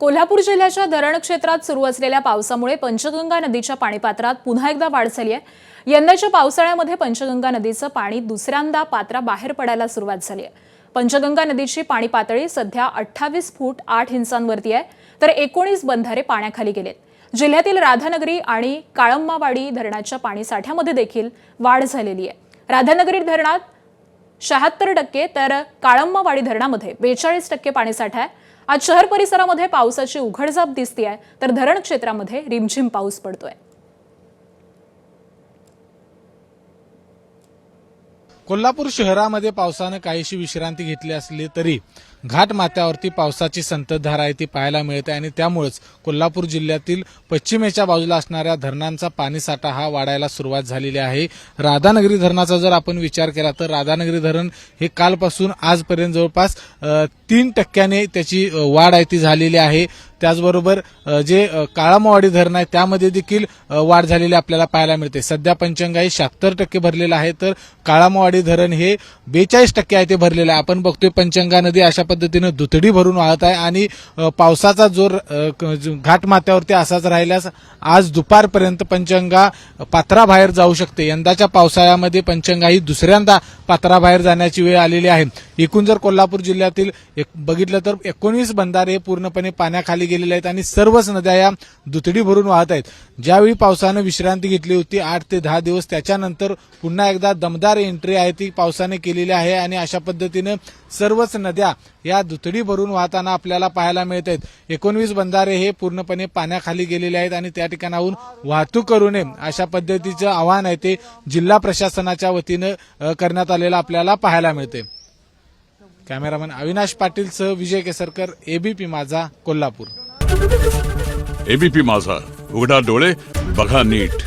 कोल्हापूर जिल्ह्याच्या धरण क्षेत्रात सुरू असलेल्या पावसामुळे पंचगंगा नदीच्या पाणीपात्रात पुन्हा एकदा वाढ झाली आहे। यंदाच्या पावसाळ्यामध्ये पंचगंगा नदीचं पाणी दुसऱ्यांदा पात्राबाहेर पडायला सुरुवात झाली आहे। पंचगंगा नदीची पाणी पातळी सध्या 28 फूट 8 इंचांवरती आहे, तर 19 बंधारे पाण्याखाली गेलेत। जिल्ह्यातील राधानगरी आणि काळम्मावाडी धरणाच्या पाणीसाठ्यामध्ये देखील वाढ झालेली आहे। राधानगरी धरणात 76% तर काळम्मावाडी धरणामध्ये 42% पाणीसाठा आहे। आज शहर परिसरामध्ये पावसाची उघडझाप दिसतेय, तर धरण क्षेत्रामध्ये रिमझिम पाऊस पडतोय। कोल्हापूर शहरामध्ये पावसाने काहीशी विश्रांती घेतली असली तरी घाट माथ्यावरती पावसाची संततधार आहे ती पाहायला मिळते आणि त्यामुळेच कोल्हापूर जिल्ह्यातील पश्चिमेच्या बाजूला असणाऱ्या धरणांचा पाणीसाठा हा वाढायला सुरुवात झालेली आहे। राधानगरी धरणाचा जर आपण विचार केला तर राधानगरी धरण हे कालपासून आजपर्यंत जवळपास 3% त्याची वाढ आहे ती झालेली आहे। त्याचबरोबर जे काळम्मावाडी धरण आहे त्यामध्ये देखील वाढ झालेली आपल्याला पाहायला मिळते। सध्या पंचगंगा हे 76% भरलेलं आहे, तर काळम्मावाडी धरण हे 42% आहे ते भरलेलं आहे। आपण बघतोय पंचगंगा नदी अशा पद्धतीने दुथडी भरून वाहत आहे आणि पावसाचा जोर घाट माथ्यावरती असाच राहिल्यास आज दुपारपर्यंत पंचगंगा पात्राबाहेर जाऊ शकते। यंदाच्या पावसाळ्यामध्ये पंचगंगा ही दुसऱ्यांदा पात्राबाहेर जाण्याची वेळ आलेली आहे। एकूण जर कोल्हापूर जिल्ह्यातील बघितलं तर 19 बंधारे पूर्णपणे पाण्याखाली गेलेले आहेत आणि सर्वच नद्या या दुथडी भरून वाहत आहेत। ज्यावेळी पावसाने विश्रांती घेतली होती 8 ते 10 दिवस, त्याच्यानंतर पुन्हा एकदा दमदार एंट्री आहे ती पावसाने केलेली आहे आणि अशा पद्धतीने सर्वच नद्या या दुथडी भरून वाहताना आपल्याला पाहायला मिळत आहेत। 19 बंधारे हे पूर्णपणे पाण्याखाली गेलेले आहेत आणि त्या ठिकाणाहून वाहतूक करू नये अशा पद्धतीचं आवाहन आहे ते जिल्हा प्रशासनाच्या वतीनं करण्यात आलेलं आपल्याला पाहायला मिळते। कॅमेरामॅन अविनाश पाटील सह विजय केसरकर, एबीपी माझा, कोल्हापूर। एबीपी माझा, उघडा डोळे बघा नीट।